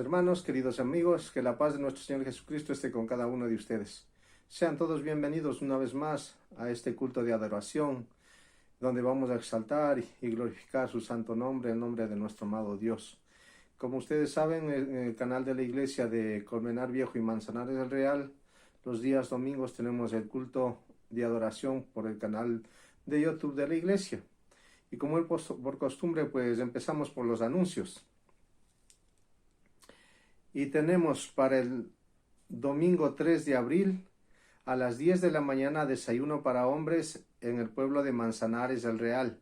hermanos, queridos amigos, que la paz de nuestro Señor Jesucristo esté con cada uno de ustedes. Sean todos bienvenidos una vez más a este culto de adoración, donde vamos a exaltar y glorificar su santo nombre, el nombre de nuestro amado Dios. Como ustedes saben, en el canal de la iglesia de Colmenar Viejo y Manzanares del Real, los días domingos tenemos el culto de adoración por el canal de YouTube de la iglesia. Y como es por costumbre, pues empezamos por los anuncios. Y tenemos para el domingo 3 de abril a las 10 de la mañana desayuno para hombres en el pueblo de Manzanares del Real.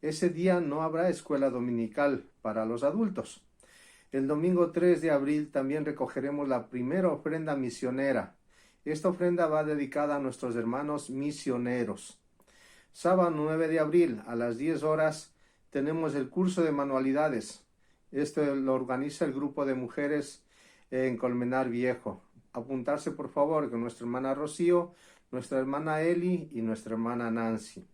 Ese día no habrá escuela dominical para los adultos. El domingo 3 de abril también recogeremos la primera ofrenda misionera. Esta ofrenda va dedicada a nuestros hermanos misioneros. Sábado 9 de abril a las 10 horas tenemos el curso de manualidades. Esto lo organiza el grupo de mujeres en Colmenar Viejo. Apuntarse por favor con nuestra hermana Rocío, nuestra hermana Eli y nuestra hermana Nancy.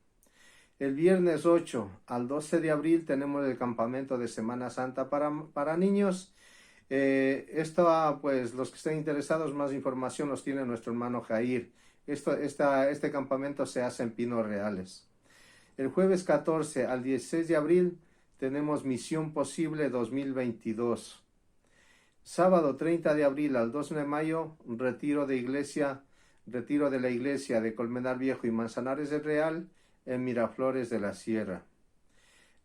El viernes 8 al 12 de abril tenemos el campamento de Semana Santa para niños. Pues los que estén interesados, más información los tiene nuestro hermano Jair. Este campamento se hace en Pinos Reales. El jueves 14 al 16 de abril tenemos Misión Posible 2022. Sábado 30 de abril al 2 de mayo, retiro de la iglesia de Colmenar Viejo y Manzanares del Real en Miraflores de la Sierra.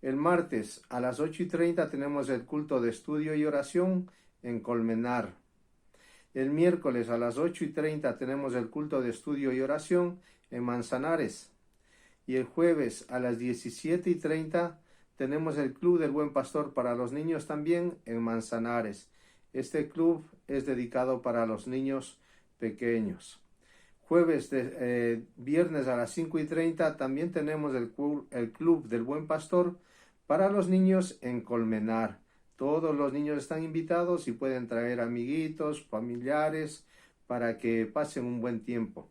El martes a las 8:30 tenemos el culto de estudio y oración en Colmenar. El miércoles a las 8:30 tenemos el culto de estudio y oración en Manzanares. Y el jueves a las 17:30 tenemos el Club del Buen Pastor para los niños también en Manzanares. Este club es dedicado para los niños pequeños. Viernes a las 5:30 también tenemos el Club del Buen Pastor para los niños en Colmenar. Todos los niños están invitados y pueden traer amiguitos, familiares, para que pasen un buen tiempo.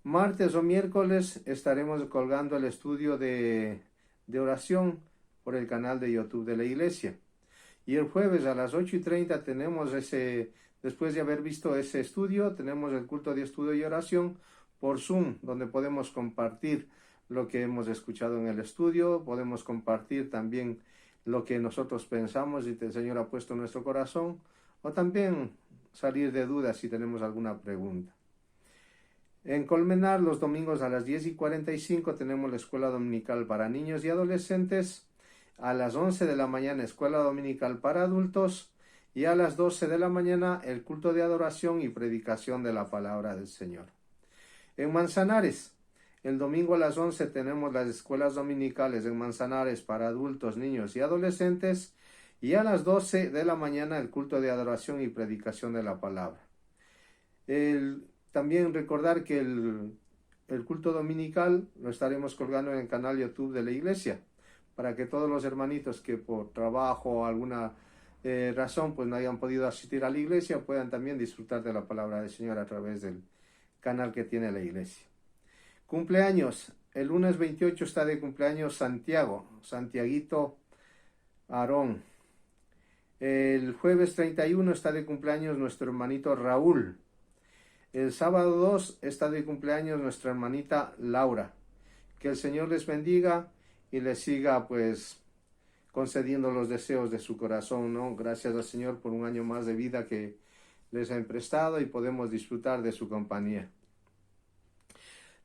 Martes o miércoles estaremos colgando el estudio de oración por el canal de YouTube de la iglesia. Y el jueves a las 8:30 tenemos después de haber visto ese estudio, tenemos el culto de estudio y oración por Zoom, donde podemos compartir lo que hemos escuchado en el estudio, podemos compartir también lo que nosotros pensamos y el Señor ha puesto en nuestro corazón, o también salir de dudas si tenemos alguna pregunta. En Colmenar, los domingos a las 10:45 tenemos la escuela dominical para niños y adolescentes. A las 11 de la mañana, escuela dominical para adultos. Y a las 12 de la mañana, el culto de adoración y predicación de la palabra del Señor. En Manzanares, el domingo a las 11 tenemos las escuelas dominicales en Manzanares para adultos, niños y adolescentes. Y a las 12 de la mañana, el culto de adoración y predicación de la palabra. También recordar que el culto dominical lo estaremos colgando en el canal YouTube de la iglesia, para que todos los hermanitos que por trabajo o alguna razón pues no hayan podido asistir a la iglesia puedan también disfrutar de la palabra del Señor a través del canal que tiene la iglesia. Cumpleaños. El lunes 28 está de cumpleaños Santiaguito Aarón. El jueves 31 está de cumpleaños nuestro hermanito Raúl. El sábado 2 está de cumpleaños nuestra hermanita Laura. Que el Señor les bendiga y les siga pues concediendo los deseos de su corazón, ¿no? Gracias al Señor por un año más de vida que les ha prestado y podemos disfrutar de su compañía.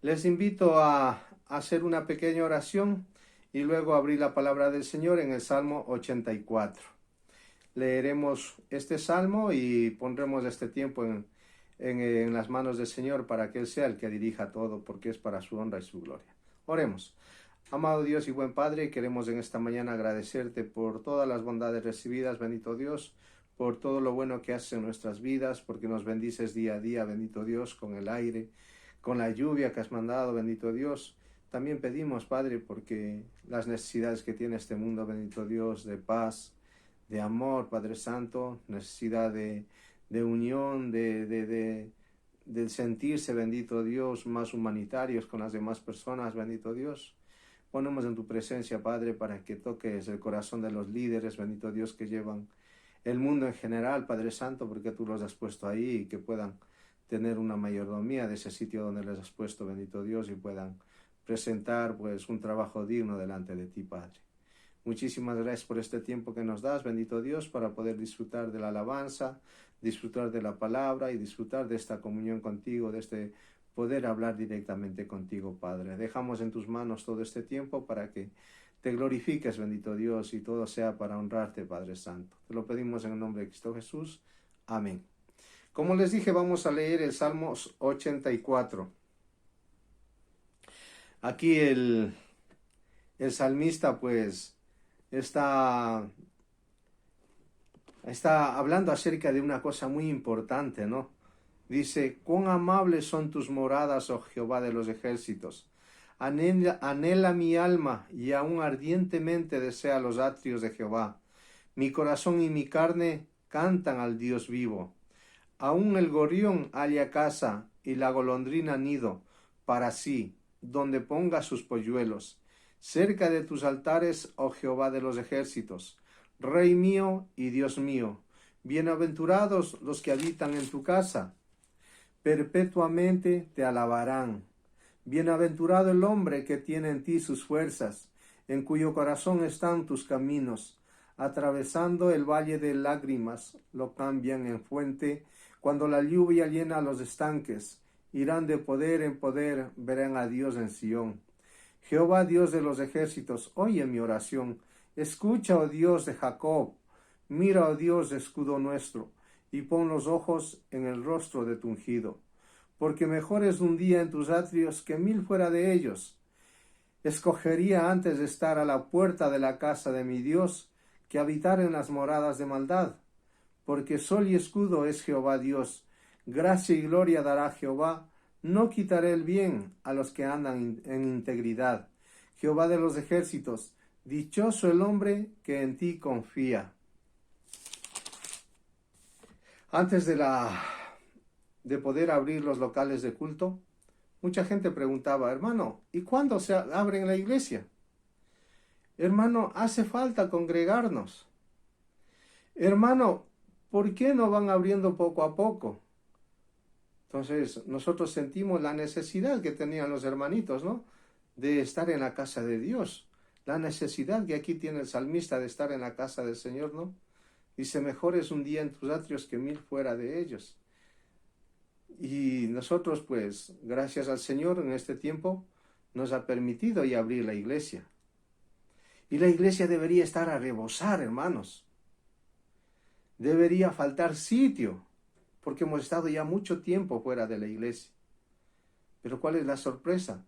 Les invito a hacer una pequeña oración y luego abrir la palabra del Señor en el Salmo 84. Leeremos este salmo y pondremos este tiempo en las manos del Señor para que Él sea el que dirija todo, porque es para su honra y su gloria. Oremos. Amado Dios y buen Padre, queremos en esta mañana agradecerte por todas las bondades recibidas, bendito Dios, por todo lo bueno que haces en nuestras vidas, porque nos bendices día a día, bendito Dios, con el aire, con la lluvia que has mandado, bendito Dios. También pedimos, Padre, porque las necesidades que tiene este mundo, bendito Dios, de paz, de amor, Padre Santo, necesidad de unión, del sentirse, bendito Dios, más humanitarios con las demás personas, bendito Dios. Ponemos en tu presencia, Padre, para que toques el corazón de los líderes, bendito Dios, que llevan el mundo en general, Padre Santo, porque tú los has puesto ahí y que puedan tener una mayordomía de ese sitio donde les has puesto, bendito Dios, y puedan presentar pues un trabajo digno delante de ti, Padre. Muchísimas gracias por este tiempo que nos das, bendito Dios, para poder disfrutar de la alabanza, disfrutar de la palabra y disfrutar de esta comunión contigo, de este poder hablar directamente contigo, Padre. Dejamos en tus manos todo este tiempo para que te glorifiques, bendito Dios, y todo sea para honrarte, Padre Santo. Te lo pedimos en el nombre de Cristo Jesús. Amén. Como les dije, vamos a leer el Salmos 84. Aquí el salmista pues está hablando acerca de una cosa muy importante, ¿no? Dice, cuán amables son tus moradas, oh Jehová de los ejércitos. Anhela mi alma y aún ardientemente desea los atrios de Jehová. Mi corazón y mi carne cantan al Dios vivo. Aún el gorrión halla casa y la golondrina nido para sí, donde ponga sus polluelos. Cerca de tus altares, oh Jehová de los ejércitos, Rey mío y Dios mío, bienaventurados los que habitan en tu casa, perpetuamente te alabarán. Bienaventurado el hombre que tiene en ti sus fuerzas, en cuyo corazón están tus caminos. Atravesando el valle de lágrimas, lo cambian en fuente. Cuando la lluvia llena los estanques, irán de poder en poder, verán a Dios en Sión. Jehová, Dios de los ejércitos, oye mi oración. Escucha, oh Dios de Jacob. Mira, oh Dios, escudo nuestro, y pon los ojos en el rostro de tu ungido. Porque mejor es un día en tus atrios que 1000 fuera de ellos. Escogería antes de estar a la puerta de la casa de mi Dios, que habitar en las moradas de maldad. Porque sol y escudo es Jehová Dios. Gracia y gloria dará Jehová. No quitaré el bien a los que andan en integridad. Jehová de los ejércitos, dichoso el hombre que en ti confía. Antes de poder abrir los locales de culto, mucha gente preguntaba, hermano, ¿y cuándo se abren la iglesia? Hermano, hace falta congregarnos. Hermano, ¿por qué no van abriendo poco a poco? Entonces, nosotros sentimos la necesidad que tenían los hermanitos, ¿no? De estar en la casa de Dios. La necesidad que aquí tiene el salmista de estar en la casa del Señor, ¿no? Dice, mejor es un día en tus atrios que 1000 fuera de ellos. Y nosotros, pues, gracias al Señor, en este tiempo, nos ha permitido ya abrir la iglesia. Y la iglesia debería estar a rebosar, hermanos. Debería faltar sitio, porque hemos estado ya mucho tiempo fuera de la iglesia. Pero ¿cuál es la sorpresa?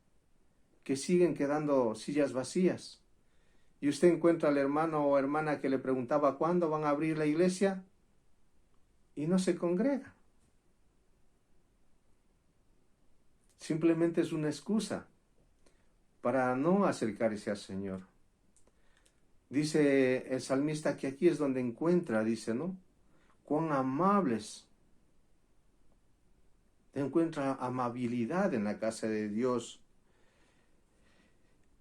Que siguen quedando sillas vacías. Y usted encuentra al hermano o hermana que le preguntaba ¿cuándo van a abrir la iglesia? Y no se congrega. Simplemente es una excusa para no acercarse al Señor. Dice el salmista que aquí es donde encuentra, dice, ¿no? Cuán amables. Encuentra amabilidad en la casa de Dios.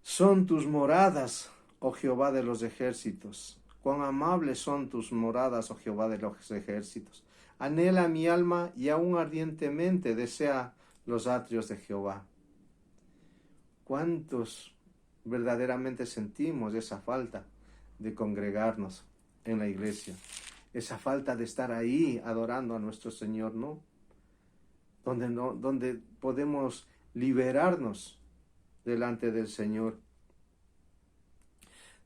Son tus moradas, oh Jehová de los ejércitos. Cuán amables son tus moradas, oh Jehová de los ejércitos. Anhela mi alma y aún ardientemente desea los atrios de Jehová. ¿Cuántos verdaderamente sentimos esa falta de congregarnos en la iglesia? Esa falta de estar ahí adorando a nuestro Señor, ¿no? Donde podemos liberarnos delante del Señor.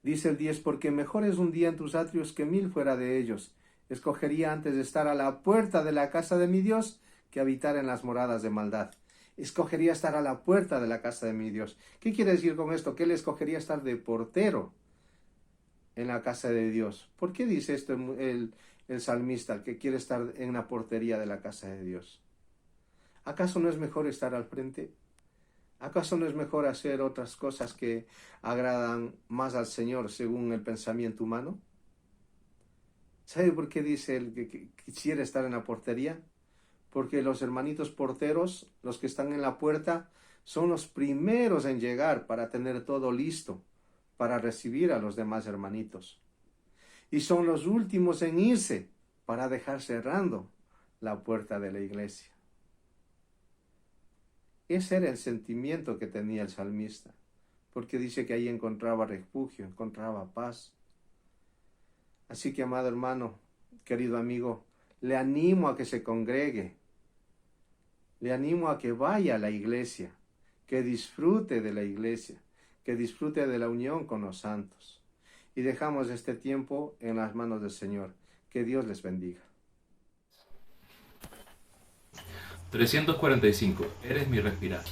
Dice el 10, porque mejor es un día en tus atrios que 1000 fuera de ellos. Escogería antes de estar a la puerta de la casa de mi Dios que habitar en las moradas de maldad. Escogería estar a la puerta de la casa de mi Dios. ¿Qué quiere decir con esto? Que él escogería estar de portero en la casa de Dios. ¿Por qué dice esto el salmista, que quiere estar en la portería de la casa de Dios? ¿Acaso no es mejor estar al frente? ¿Acaso no es mejor hacer otras cosas que agradan más al Señor según el pensamiento humano? ¿Sabe por qué dice él que quisiera estar en la portería? Porque los hermanitos porteros, los que están en la puerta, son los primeros en llegar para tener todo listo, para recibir a los demás hermanitos. y son los últimos en irse para dejar cerrando la puerta de la iglesia. Ese era el sentimiento que tenía el salmista, porque dice que ahí encontraba refugio, encontraba paz. Así que, amado hermano, querido amigo, le animo a que se congregue, le animo a que vaya a la iglesia, que disfrute de la iglesia, que disfrute de la unión con los santos. Y dejamos este tiempo en las manos del Señor. Que Dios les bendiga. 345. Eres mi respirar.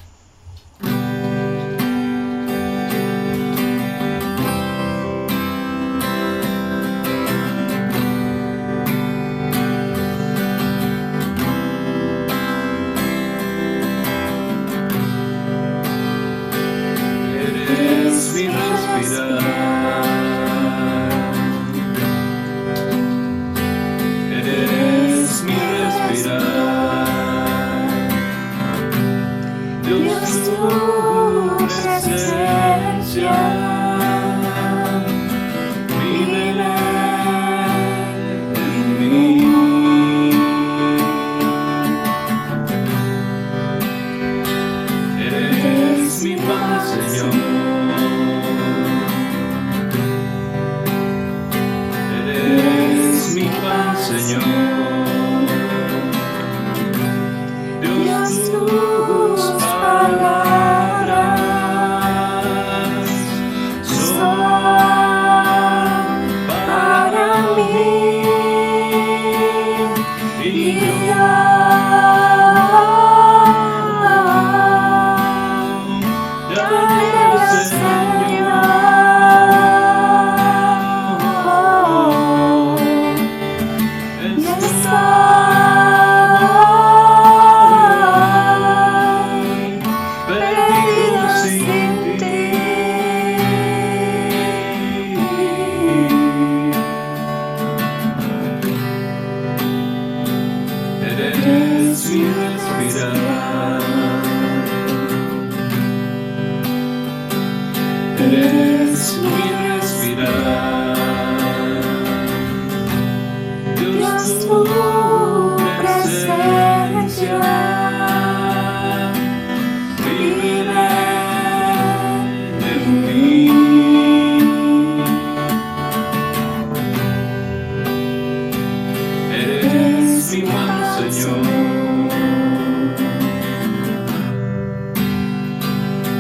Eres mi respirar. Eres mi respirar. Dios, tu presencia vive en mí. Eres mi paz, Señor. Eres mi paz, Señor. Dios, tus palabras son para mí y yo te anhelo, Señor. Eres mi respirar. Eres mi respirar. Dios, tu presencia vive en mí. Eres mi paz, Señor.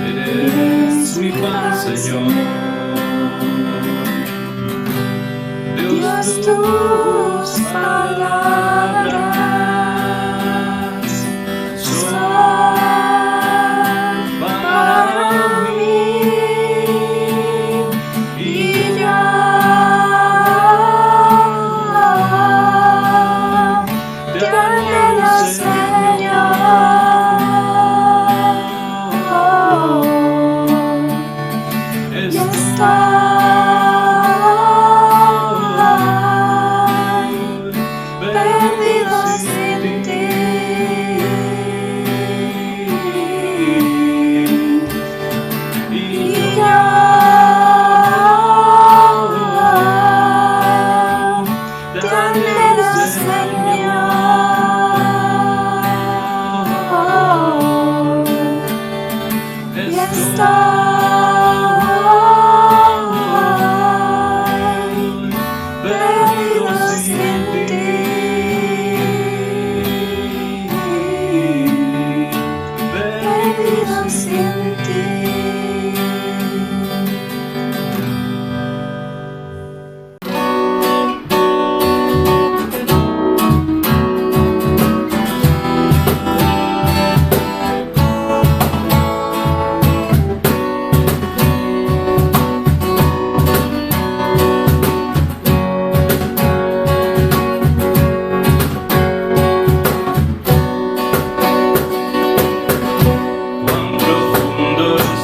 Eres mi paz, Señor. Dios, tus palabras son para mí y yo te anhelo, Señor. Perdido sin ti. Y yo te anhelo, Señor. Perdido sin ti. Perdido sin ti. Cuán profundo es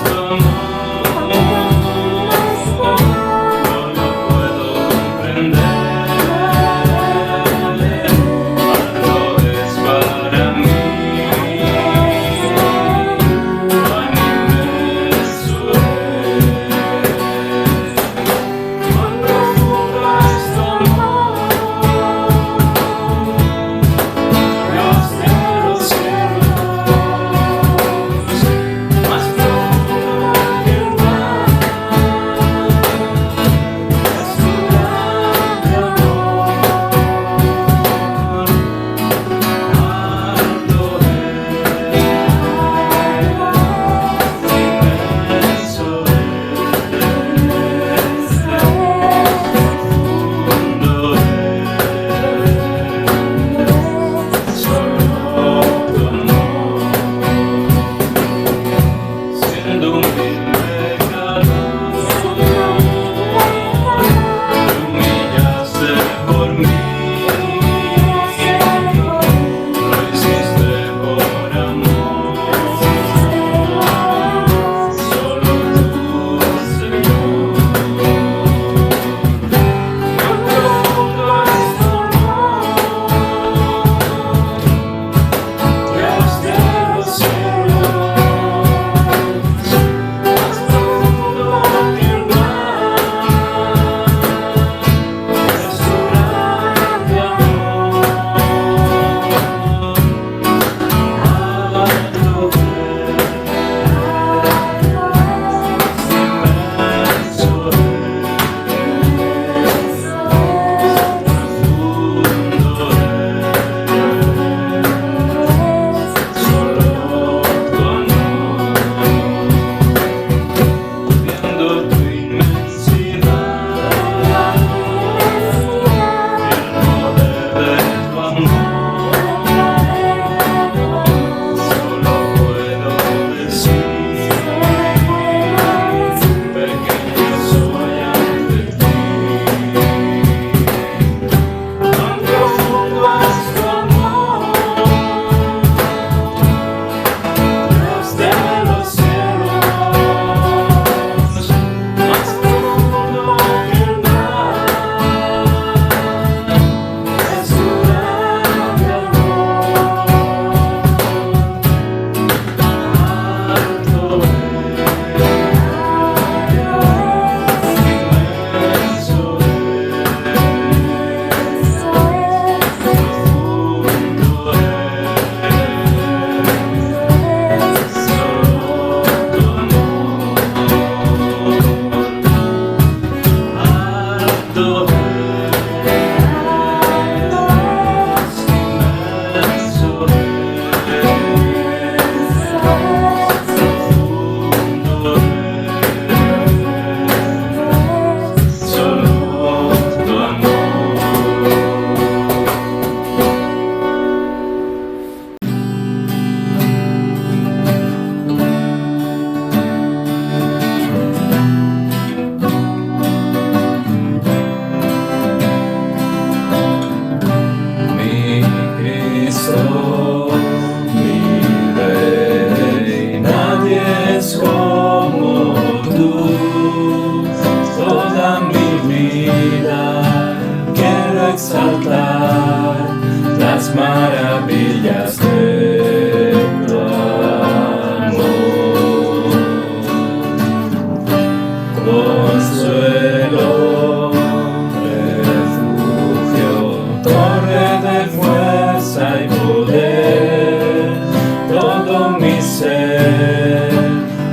ser,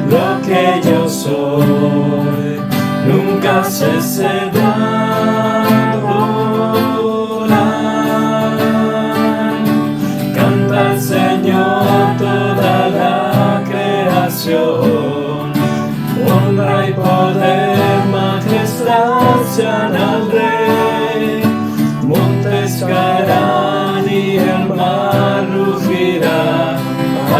lo que yo soy, nunca cesé de adorar. Canta al Señor toda la creación, honra y poder, majestad sean al Rey. Montes caerán y el mar rugirá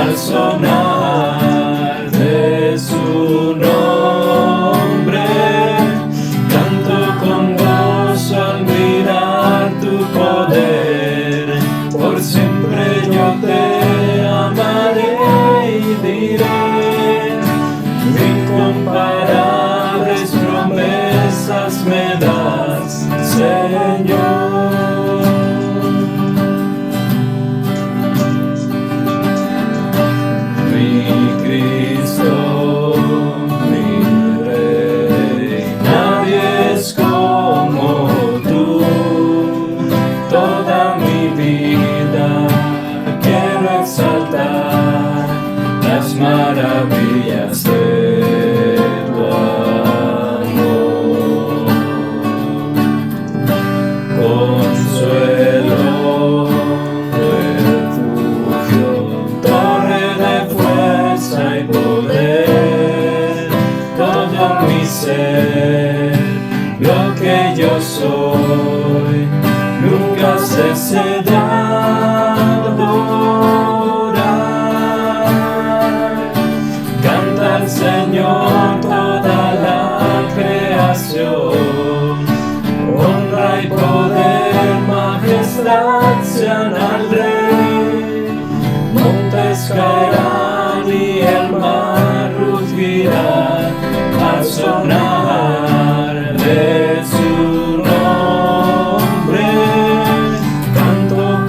al sonar de su nombre. Canto con gozo al mirar tu poder, por siempre yo te amaré y diré, incomparables promesas me das, Señor. Mi Cristo, mi Rey, nadie es como tú. Toda mi vida quiero exaltar las maravillas de tu amor. Consuelo, refugio, torre de fuerza y poder, todo mi ser, lo que yo soy, nunca cesé de adorar. Canta al Señor toda la creación, honra y poder, majestad sean al Rey. Montes caerán y el mar rugirá al sonar de su nombre. Canto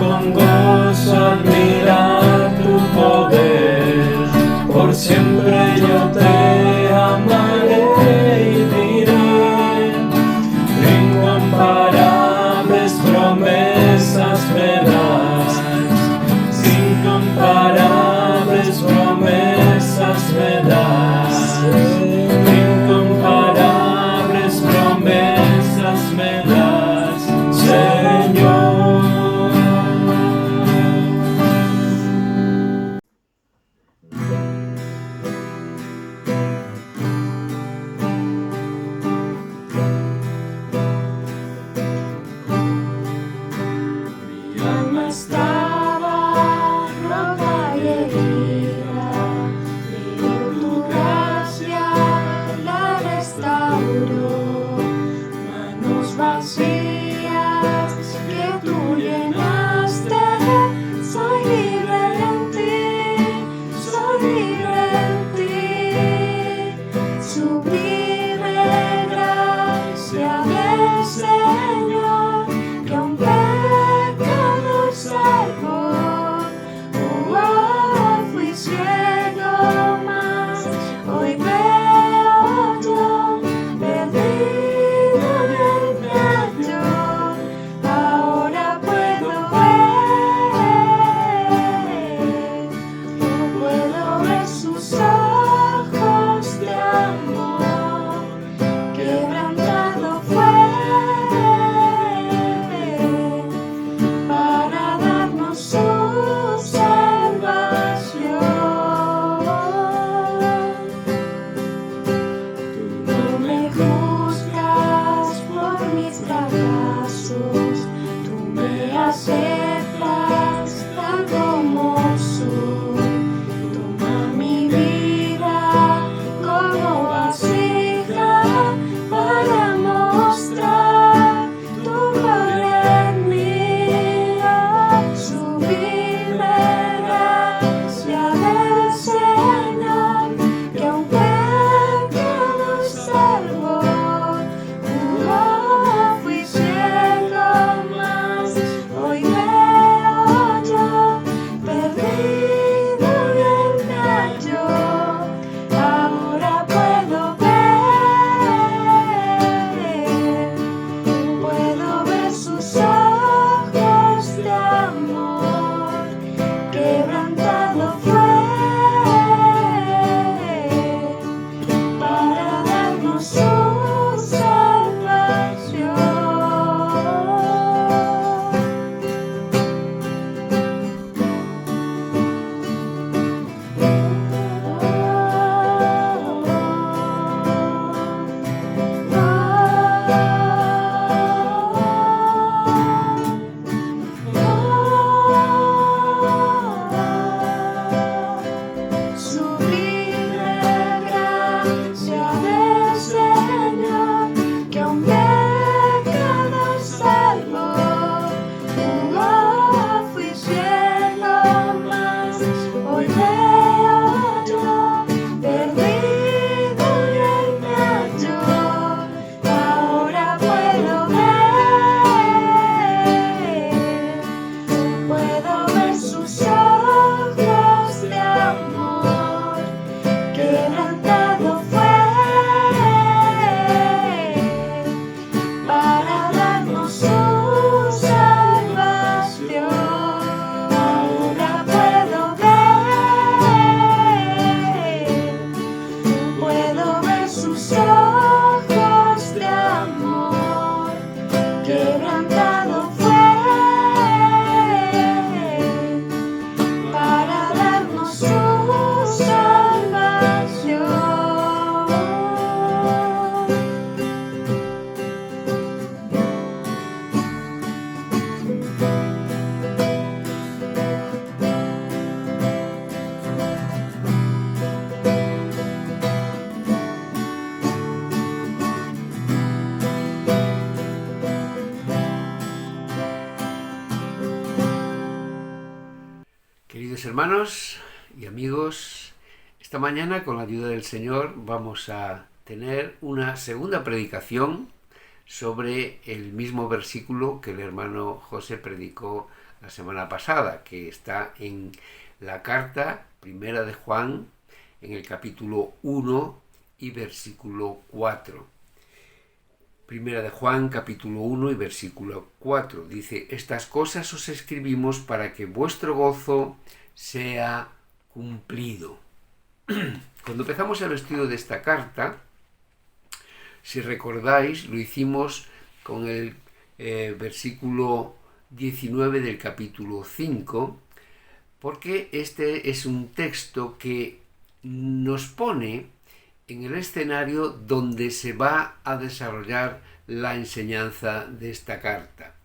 Mis hermanos y amigos, esta mañana con la ayuda del Señor vamos a tener una segunda predicación sobre el mismo versículo que el hermano José predicó la semana pasada, que está en la carta primera de Juan, en el capítulo 1 y versículo 4. Primera de Juan, capítulo 1 y versículo 4. Dice: estas cosas os escribimos para que vuestro gozo sea cumplido. Cuando empezamos el estudio de esta carta, si recordáis, lo hicimos con el versículo 19 del capítulo 5, porque este es un texto que nos pone en el escenario donde se va a desarrollar la enseñanza de esta carta,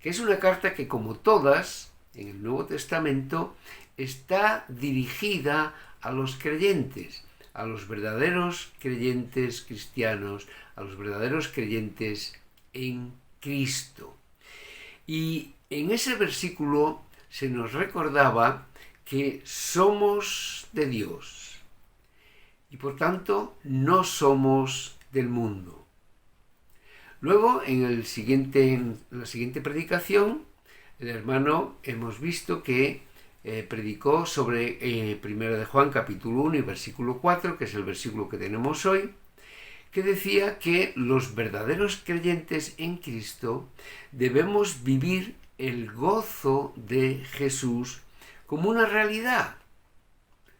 que es una carta que, como todas en el Nuevo Testamento, está dirigida a los creyentes, a los verdaderos creyentes cristianos, a los verdaderos creyentes en Cristo. Y en ese versículo se nos recordaba que somos de Dios y por tanto no somos del mundo. Luego, en la siguiente predicación, el hermano hemos visto que predicó sobre 1 de Juan capítulo 1 y versículo 4, que es el versículo que tenemos hoy, que decía que los verdaderos creyentes en Cristo debemos vivir el gozo de Jesús como una realidad,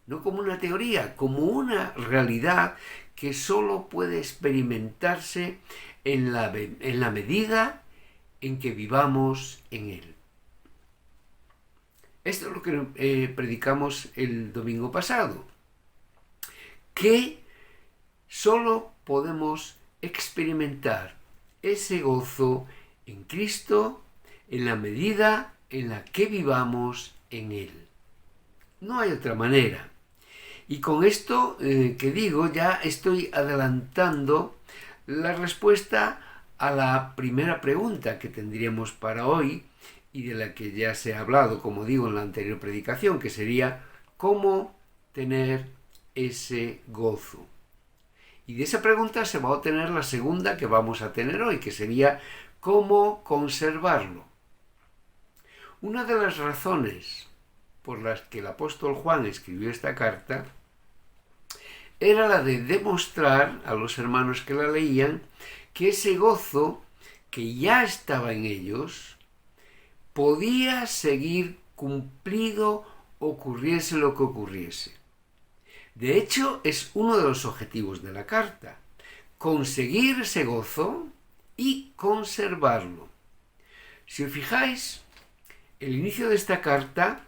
no como una teoría, como una realidad que solo puede experimentarse en la medida en que vivamos en Él. Esto es lo que predicamos el domingo pasado, que solo podemos experimentar ese gozo en Cristo en la medida en la que vivamos en Él. No hay otra manera. Y con esto que digo, ya estoy adelantando la respuesta a la primera pregunta que tendríamos para hoy y de la que ya se ha hablado, como digo, en la anterior predicación, que sería ¿cómo tener ese gozo? Y de esa pregunta se va a obtener la segunda que vamos a tener hoy, que sería ¿cómo conservarlo? Una de las razones por las que el apóstol Juan escribió esta carta era la de demostrar a los hermanos que la leían que ese gozo que ya estaba en ellos podía seguir cumplido ocurriese lo que ocurriese. De hecho, es uno de los objetivos de la carta, conseguir ese gozo y conservarlo. Si os fijáis, el inicio de esta carta,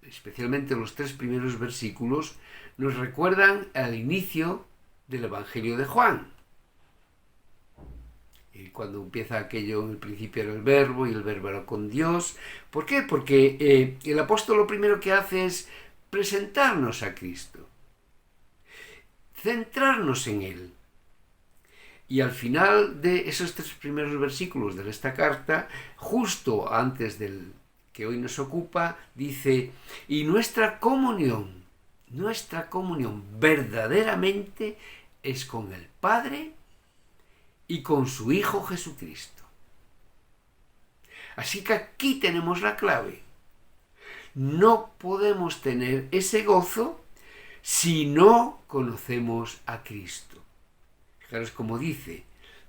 especialmente los 3 primeros versículos, nos recuerdan al inicio del Evangelio de Juan. Cuando empieza aquello, en el principio era el verbo y el verbo era con Dios. ¿Por qué? Porque el apóstol lo primero que hace es presentarnos a Cristo, centrarnos en Él. Y al final de esos 3 primeros versículos de esta carta, justo antes del que hoy nos ocupa, dice: y nuestra comunión verdaderamente es con el Padre y con su Hijo Jesucristo. Así que aquí tenemos la clave. No podemos tener ese gozo si no conocemos a Cristo. Fijaros cómo dice: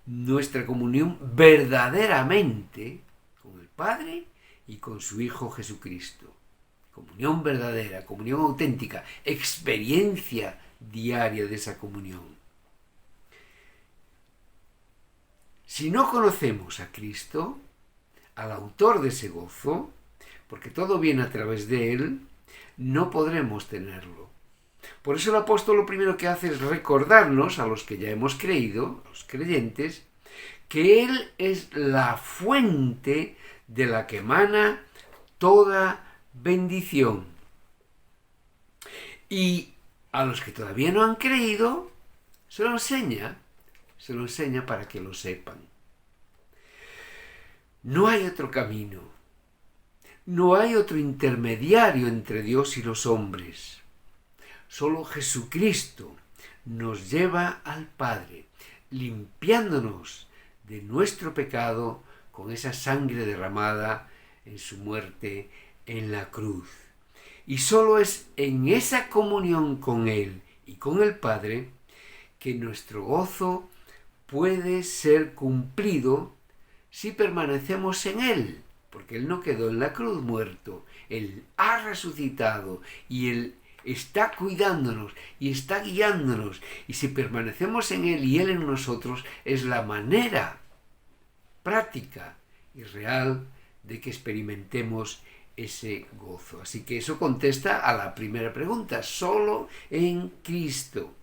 nuestra comunión verdaderamente con el Padre y con su Hijo Jesucristo. Comunión verdadera, comunión auténtica, experiencia diaria de esa comunión. Si no conocemos a Cristo, al autor de ese gozo, porque todo viene a través de Él, no podremos tenerlo. Por eso el apóstol lo primero que hace es recordarnos, a los que ya hemos creído, a los creyentes, que Él es la fuente de la que emana toda bendición. Y a los que todavía no han creído, se lo enseña para que lo sepan. No hay otro camino. No hay otro intermediario entre Dios y los hombres. Solo Jesucristo nos lleva al Padre, limpiándonos de nuestro pecado con esa sangre derramada en su muerte en la cruz. Y solo es en esa comunión con Él y con el Padre que nuestro gozo puede ser cumplido si permanecemos en Él, porque Él no quedó en la cruz muerto, Él ha resucitado y Él está cuidándonos y está guiándonos, y si permanecemos en Él y Él en nosotros, es la manera práctica y real de que experimentemos ese gozo. Así que eso contesta a la primera pregunta, solo en Cristo.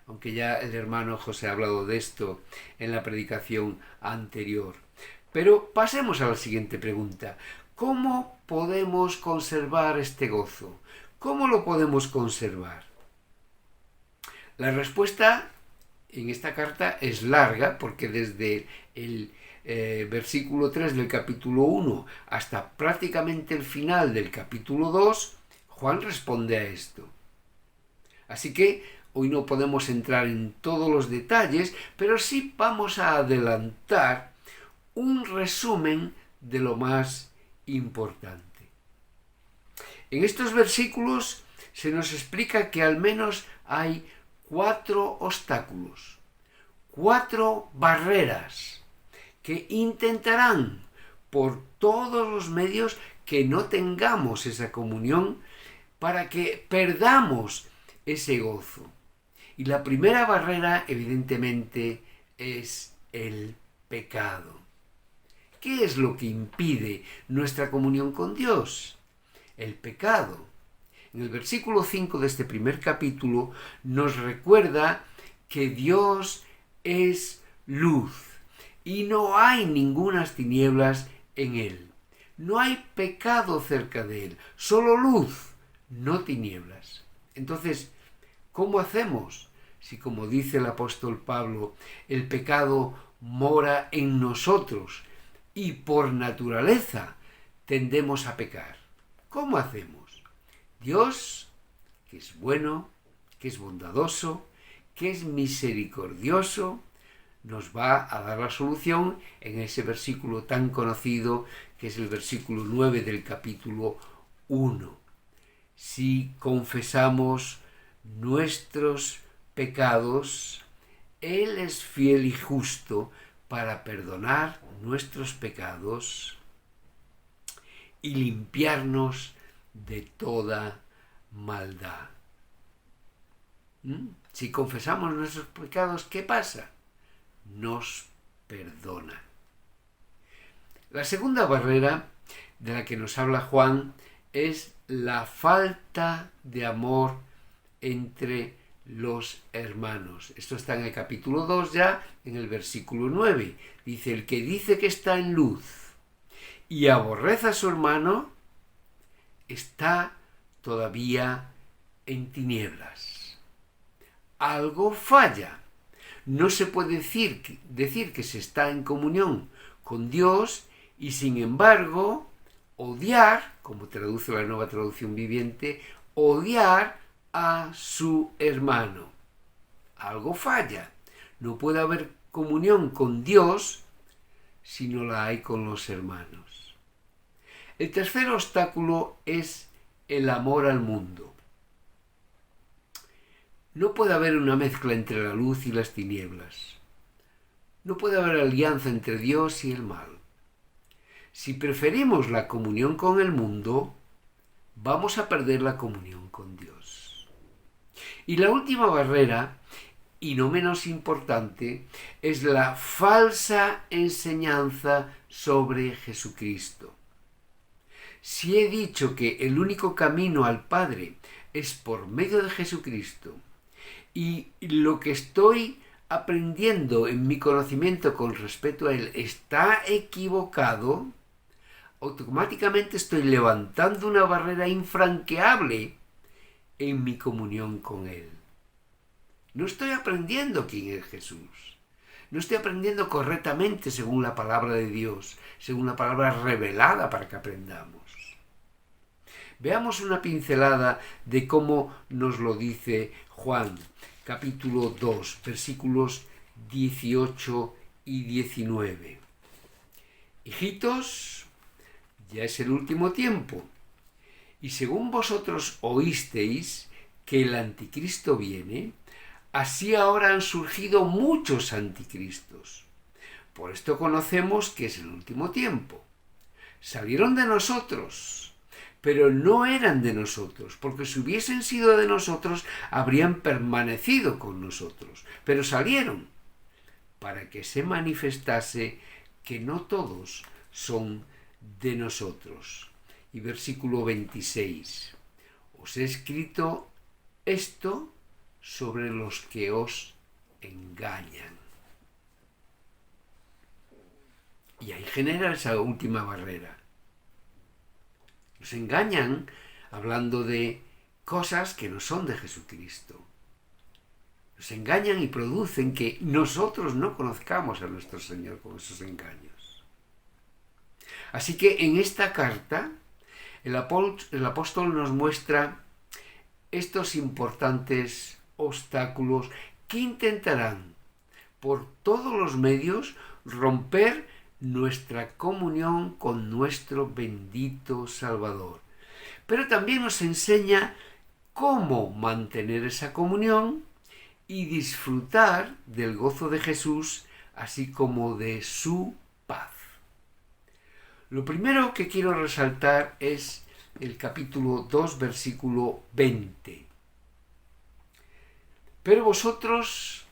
Aunque ya el hermano José ha hablado de esto en la predicación anterior. Pero pasemos a la siguiente pregunta. ¿Cómo podemos conservar este gozo? ¿Cómo lo podemos conservar? La respuesta en esta carta es larga, porque desde el versículo 3 del capítulo 1 hasta prácticamente el final del capítulo 2, Juan responde a esto. Así que hoy no podemos entrar en todos los detalles, pero sí vamos a adelantar un resumen de lo más importante. En estos versículos se nos explica que al menos hay 4 obstáculos, 4 barreras que intentarán por todos los medios que no tengamos esa comunión para que perdamos ese gozo. Y la primera barrera, evidentemente, es el pecado. ¿Qué es lo que impide nuestra comunión con Dios? El pecado. En el versículo 5 de este primer capítulo nos recuerda que Dios es luz y no hay ningunas tinieblas en Él. No hay pecado cerca de Él, solo luz, no tinieblas. Entonces, ¿cómo hacemos? Si, como dice el apóstol Pablo, el pecado mora en nosotros y por naturaleza tendemos a pecar. ¿Cómo hacemos? Dios, que es bueno, que es bondadoso, que es misericordioso, nos va a dar la solución en ese versículo tan conocido que es el versículo 9 del capítulo 1. Si confesamos nuestros pecados, Él es fiel y justo para perdonar nuestros pecados y limpiarnos de toda maldad. Si confesamos nuestros pecados, ¿qué pasa? Nos perdona. La segunda barrera de la que nos habla Juan es la falta de amor entre los hermanos. Esto está en el capítulo 2 ya, en el versículo 9. Dice, el que dice que está en luz y aborrece a su hermano, está todavía en tinieblas. Algo falla. No se puede decir que se está en comunión con Dios y sin embargo odiar, como traduce la Nueva Traducción Viviente, odiar a su hermano. Algo falla. No puede haber comunión con Dios si no la hay con los hermanos. El tercer obstáculo es el amor al mundo. No puede haber una mezcla entre la luz y las tinieblas. No puede haber alianza entre Dios y el mal. Si preferimos la comunión con el mundo, vamos a perder la comunión con Dios. Y la última barrera, y no menos importante, es la falsa enseñanza sobre Jesucristo. Si he dicho que el único camino al Padre es por medio de Jesucristo, y lo que estoy aprendiendo en mi conocimiento con respecto a Él está equivocado, automáticamente estoy levantando una barrera infranqueable en mi comunión con Él. No estoy aprendiendo quién es Jesús. No estoy aprendiendo correctamente según la palabra de Dios, según la palabra revelada para que aprendamos. Veamos una pincelada de cómo nos lo dice Juan, capítulo 2, versículos 18 y 19. Hijitos, ya es el último tiempo, y según vosotros oísteis que el anticristo viene, así ahora han surgido muchos anticristos. Por esto conocemos que es el último tiempo. Salieron de nosotros, pero no eran de nosotros, porque si hubiesen sido de nosotros, habrían permanecido con nosotros. Pero salieron para que se manifestase que no todos son de nosotros. Y versículo 26. Os he escrito esto sobre los que os engañan. Y ahí genera esa última barrera. Nos engañan hablando de cosas que no son de Jesucristo. Nos engañan y producen que nosotros no conozcamos a nuestro Señor con esos engaños. Así que en esta carta el apóstol nos muestra estos importantes obstáculos que intentarán por todos los medios romper nuestra comunión con nuestro bendito Salvador. Pero también nos enseña cómo mantener esa comunión y disfrutar del gozo de Jesús, así como de su paz. Lo primero que quiero resaltar es el capítulo 2, versículo 20. Pero vosotros,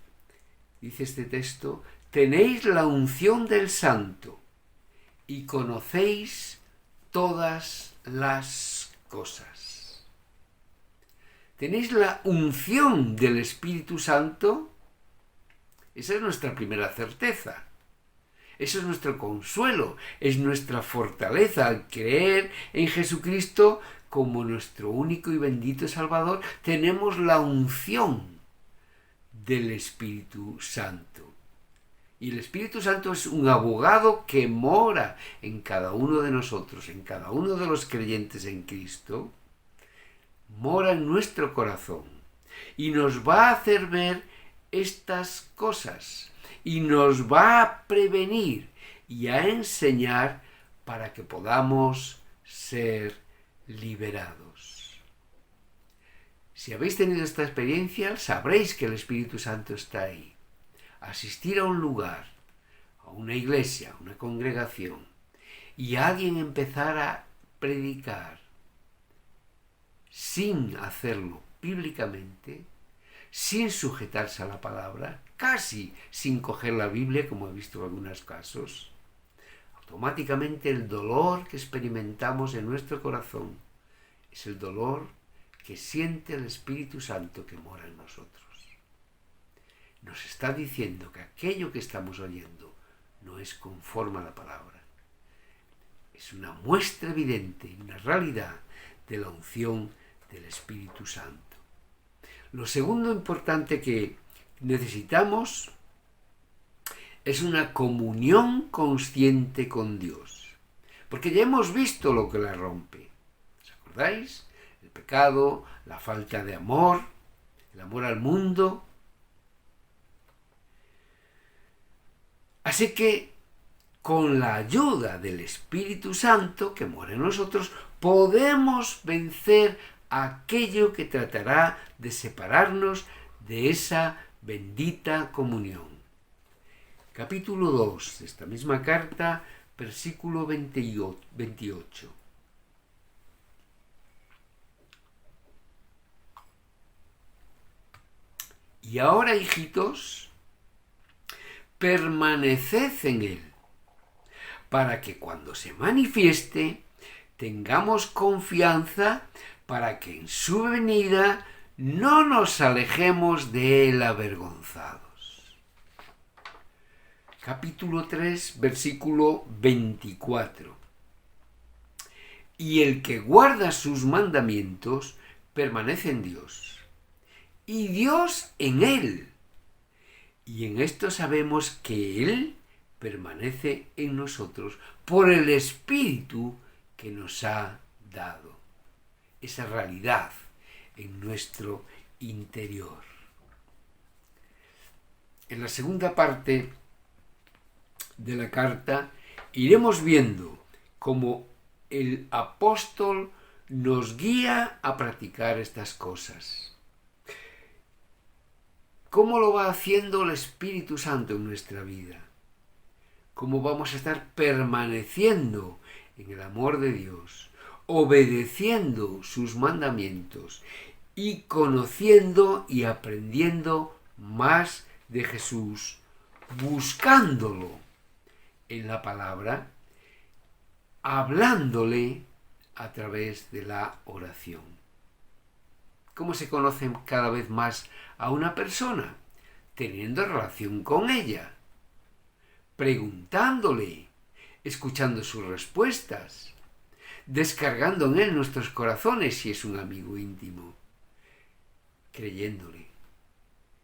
dice este texto, tenéis la unción del Santo y conocéis todas las cosas. ¿Tenéis la unción del Espíritu Santo? Esa es nuestra primera certeza. Eso es nuestro consuelo, es nuestra fortaleza al creer en Jesucristo como nuestro único y bendito Salvador. Tenemos la unción del Espíritu Santo. Y el Espíritu Santo es un abogado que mora en cada uno de nosotros, en cada uno de los creyentes en Cristo. Mora en nuestro corazón y nos va a hacer ver estas cosas y nos va a prevenir y a enseñar para que podamos ser liberados. Si habéis tenido esta experiencia, sabréis que el Espíritu Santo está ahí. Asistir a un lugar, a una iglesia, a una congregación, y alguien empezar a predicar sin hacerlo bíblicamente, sin sujetarse a la palabra, casi sin coger la Biblia, como he visto en algunos casos, automáticamente el dolor que experimentamos en nuestro corazón es el dolor que siente el Espíritu Santo que mora en nosotros. Nos está diciendo que aquello que estamos oyendo no es conforme a la palabra. Es una muestra evidente, una realidad de la unción del Espíritu Santo. Lo segundo importante que necesitamos es una comunión consciente con Dios. Porque ya hemos visto lo que la rompe. ¿Os acordáis? El pecado, la falta de amor, el amor al mundo. Así que, con la ayuda del Espíritu Santo que mora en nosotros, podemos vencer aquello que tratará de separarnos de esa bendita comunión. Capítulo 2 de esta misma carta, versículo 28. Y ahora, hijitos, permaneced en él, para que cuando se manifieste tengamos confianza para que en su venida no nos alejemos de él avergonzados. Capítulo 3, versículo 24. Y el que guarda sus mandamientos permanece en Dios, y Dios en él. Y en esto sabemos que Él permanece en nosotros por el Espíritu que nos ha dado. esa realidad en nuestro interior. En la segunda parte de la carta iremos viendo cómo el apóstol nos guía a practicar estas cosas. ¿Cómo lo va haciendo el Espíritu Santo en nuestra vida? ¿Cómo vamos a estar permaneciendo en el amor de Dios, obedeciendo sus mandamientos y conociendo y aprendiendo más de Jesús, buscándolo en la palabra, hablándole a través de la oración? ¿Cómo se conoce cada vez más a una persona? Teniendo relación con ella, preguntándole, escuchando sus respuestas, descargando en él nuestros corazones si es un amigo íntimo, creyéndole.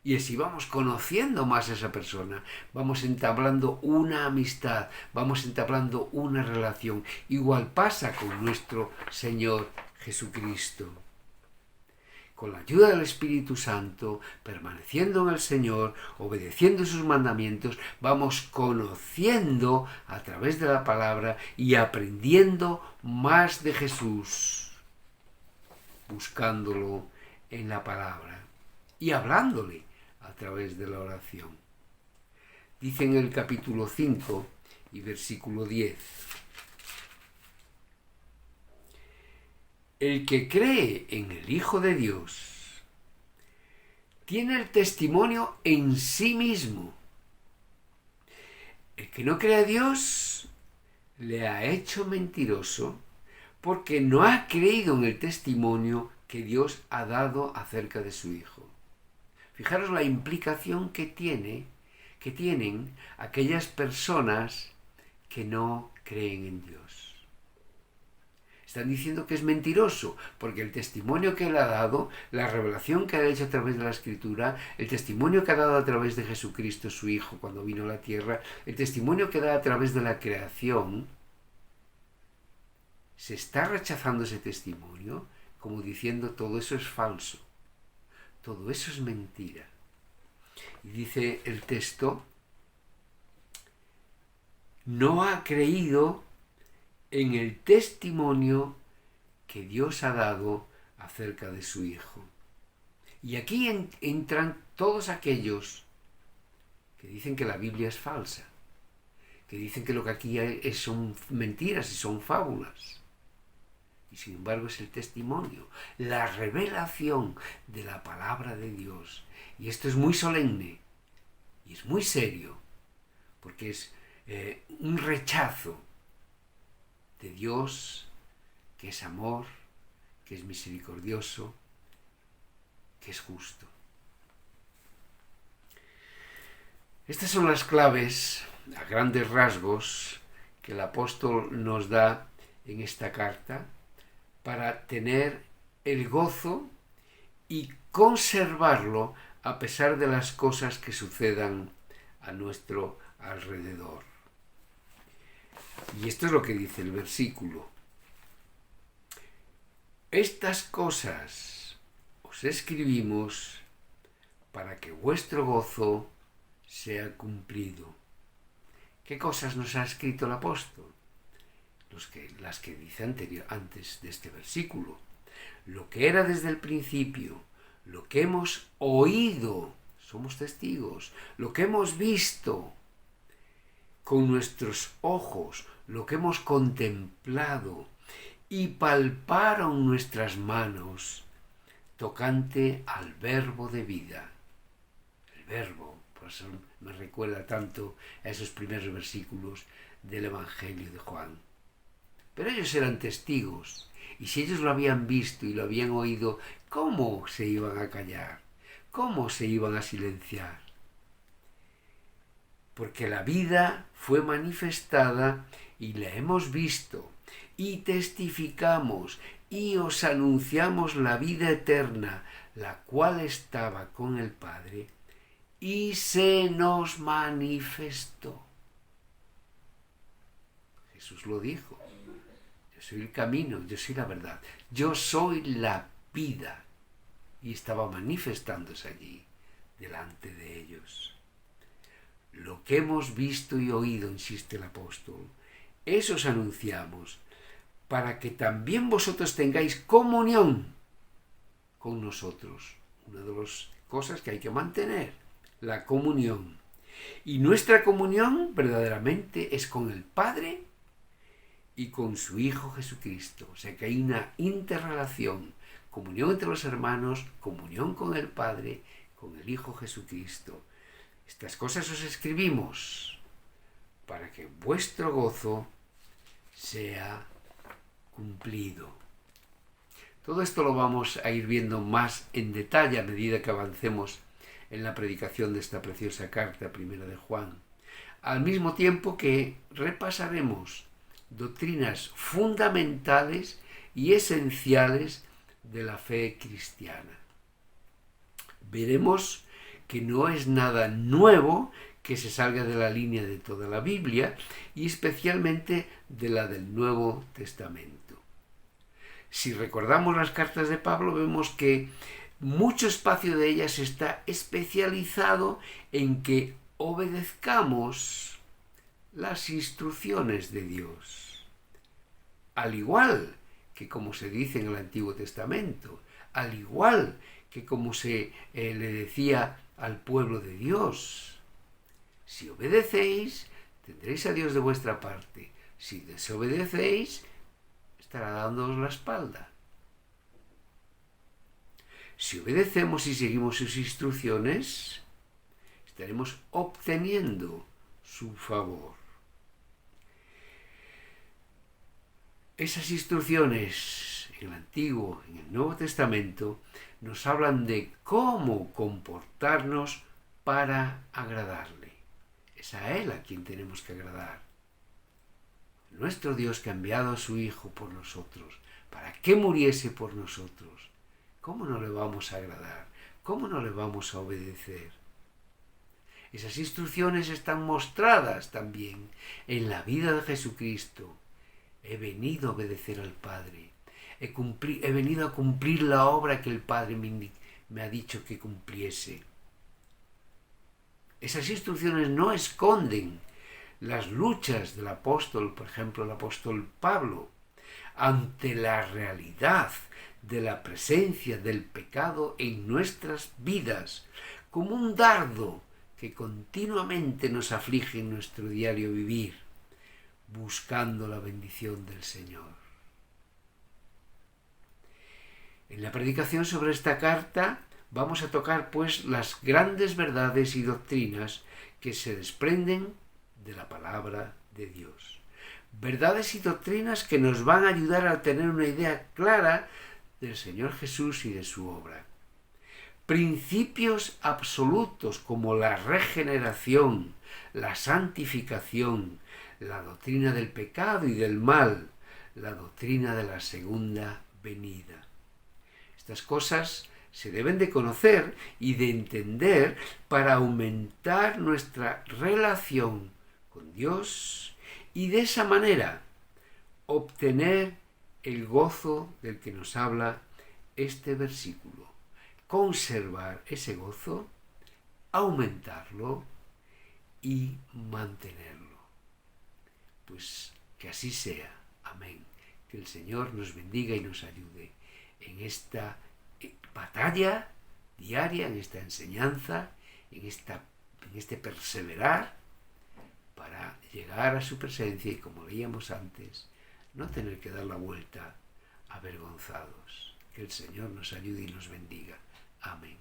Y así vamos conociendo más a esa persona, vamos entablando una amistad, vamos entablando una relación. Igual pasa con nuestro Señor Jesucristo. Con la ayuda del Espíritu Santo, permaneciendo en el Señor, obedeciendo sus mandamientos, vamos conociendo a través de la palabra y aprendiendo más de Jesús, buscándolo en la palabra y hablándole a través de la oración. Dice en el capítulo 5 y versículo 10: el que cree en el Hijo de Dios tiene el testimonio en sí mismo. El que no cree a Dios le ha hecho mentiroso porque no ha creído en el testimonio que Dios ha dado acerca de su Hijo. Fijaros la implicación que tienen aquellas personas que no creen en Dios. Están diciendo que es mentiroso, porque el testimonio que él ha dado, la revelación que ha hecho a través de la Escritura, el testimonio que ha dado a través de Jesucristo, su Hijo, cuando vino a la tierra, el testimonio que da a través de la creación, se está rechazando ese testimonio, como diciendo todo eso es falso, todo eso es mentira. Y dice el texto: no ha creído en el testimonio que Dios ha dado acerca de su Hijo. Y aquí entran todos aquellos que dicen que la Biblia es falsa, que dicen que lo que aquí hay son mentiras y son fábulas. Y sin embargo es el testimonio, la revelación de la palabra de Dios. Y esto es muy solemne y es muy serio, porque es un rechazo de Dios, que es amor, que es misericordioso, que es justo. Estas son las claves, a grandes rasgos, que el apóstol nos da en esta carta para tener el gozo y conservarlo a pesar de las cosas que sucedan a nuestro alrededor. Y esto es lo que dice el versículo: estas cosas os escribimos para que vuestro gozo sea cumplido. ¿Qué cosas nos ha escrito el apóstol? Las que dice antes de este versículo. Lo que era desde el principio, lo que hemos oído, somos testigos, lo que hemos visto con nuestros ojos, lo que hemos contemplado y palparon nuestras manos tocante al verbo de vida. El verbo, por eso me recuerda tanto a esos primeros versículos del Evangelio de Juan. Pero ellos eran testigos, y si ellos lo habían visto y lo habían oído, ¿cómo se iban a callar? ¿Cómo se iban a silenciar? Porque la vida fue manifestada y la hemos visto, y testificamos, y os anunciamos la vida eterna, la cual estaba con el Padre, y se nos manifestó. Jesús lo dijo: yo soy el camino, yo soy la verdad, yo soy la vida. Y estaba manifestándose allí, delante de ellos. Lo que hemos visto y oído, insiste el apóstol, eso os anunciamos, para que también vosotros tengáis comunión con nosotros. Una de las cosas que hay que mantener, la comunión. Y nuestra comunión verdaderamente es con el Padre y con su Hijo Jesucristo. O sea que hay una interrelación, comunión entre los hermanos, comunión con el Padre, con el Hijo Jesucristo. Estas cosas os escribimos para que vuestro gozo sea cumplido. Todo esto lo vamos a ir viendo más en detalle a medida que avancemos en la predicación de esta preciosa carta primera de Juan, al mismo tiempo que repasaremos doctrinas fundamentales y esenciales de la fe cristiana. Veremos que no es nada nuevo que se salga de la línea de toda la Biblia y especialmente de la del Nuevo Testamento. Si recordamos las cartas de Pablo, vemos que mucho espacio de ellas está especializado en que obedezcamos las instrucciones de Dios. Al igual que como se dice en el Antiguo Testamento, al igual que como se le decía al pueblo de Dios. Si obedecéis, tendréis a Dios de vuestra parte. Si desobedecéis, estará dándoos la espalda. Si obedecemos y seguimos sus instrucciones, estaremos obteniendo su favor. Esas instrucciones en el Antiguo, en el Nuevo Testamento, nos hablan de cómo comportarnos para agradarle. Es a Él a quien tenemos que agradar. Nuestro Dios que ha enviado a su Hijo por nosotros, para que muriese por nosotros. ¿Cómo no le vamos a agradar? ¿Cómo no le vamos a obedecer? Esas instrucciones están mostradas también en la vida de Jesucristo. He venido a obedecer al Padre. He venido a cumplir la obra que el Padre me ha dicho que cumpliese. Esas instrucciones no esconden las luchas del apóstol, por ejemplo, el apóstol Pablo, ante la realidad de la presencia del pecado en nuestras vidas, como un dardo que continuamente nos aflige en nuestro diario vivir, buscando la bendición del Señor. En la predicación sobre esta carta vamos a tocar pues las grandes verdades y doctrinas que se desprenden de la palabra de Dios. Verdades y doctrinas que nos van a ayudar a tener una idea clara del Señor Jesús y de su obra. Principios absolutos como la regeneración, la santificación, la doctrina del pecado y del mal, la doctrina de la segunda venida. Estas cosas se deben de conocer y de entender para aumentar nuestra relación con Dios y de esa manera obtener el gozo del que nos habla este versículo. Conservar ese gozo, aumentarlo y mantenerlo. Pues que así sea. Amén. Que el Señor nos bendiga y nos ayude en esta batalla diaria, en esta enseñanza, en este perseverar para llegar a su presencia y, como leíamos antes, no tener que dar la vuelta avergonzados. Que el Señor nos ayude y nos bendiga. Amén.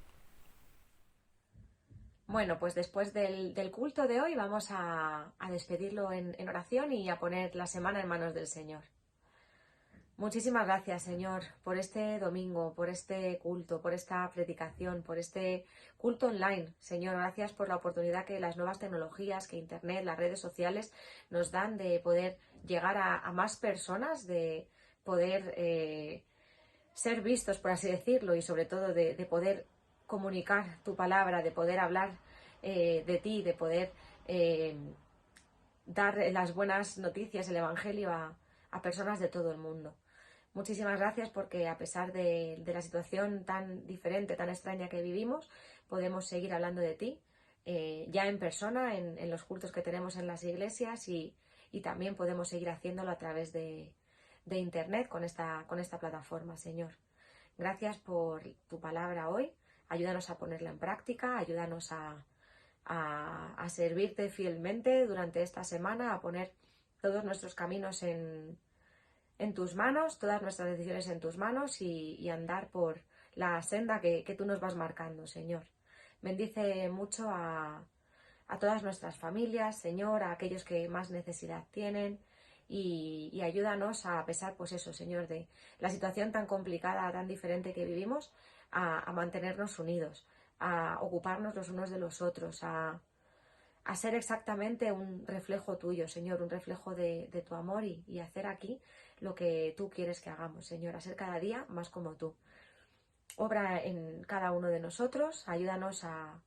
Bueno, pues después del culto de hoy vamos a despedirlo en oración y a poner la semana en manos del Señor. Muchísimas gracias, Señor, por este domingo, por este culto, por esta predicación, por este culto online. Señor, gracias por la oportunidad que las nuevas tecnologías, que Internet, las redes sociales nos dan de poder llegar a más personas, de poder ser vistos, por así decirlo, y sobre todo de poder comunicar tu palabra, de poder hablar de ti, de poder dar las buenas noticias, el Evangelio a personas de todo el mundo. Muchísimas gracias porque a pesar de la situación tan diferente, tan extraña que vivimos, podemos seguir hablando de ti, ya en persona, en los cultos que tenemos en las iglesias y también podemos seguir haciéndolo a través de internet con esta plataforma, Señor. Gracias por tu palabra hoy. Ayúdanos a ponerla en práctica, ayúdanos a servirte fielmente durante esta semana, a poner todos nuestros caminos en tus manos, todas nuestras decisiones en tus manos y andar por la senda que tú nos vas marcando, Señor. Bendice mucho a todas nuestras familias, Señor, a aquellos que más necesidad tienen y ayúdanos a pesar, pues eso, Señor, de la situación tan complicada, tan diferente que vivimos, a mantenernos unidos, a ocuparnos los unos de los otros, a ser exactamente un reflejo tuyo, Señor, un reflejo de tu amor y hacer aquí lo que tú quieres que hagamos, Señor, a ser cada día más como tú. Obra en cada uno de nosotros, ayúdanos a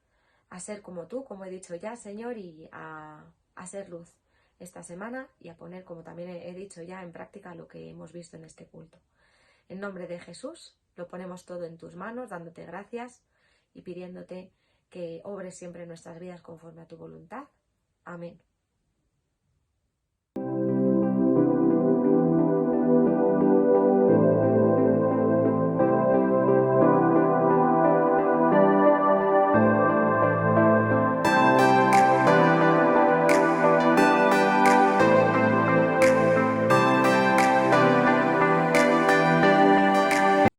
ser como tú, como he dicho ya, Señor, y a ser luz esta semana y a poner, como también he dicho ya, en práctica lo que hemos visto en este culto. En nombre de Jesús, lo ponemos todo en tus manos, dándote gracias y pidiéndote que obres siempre en nuestras vidas conforme a tu voluntad. Amén.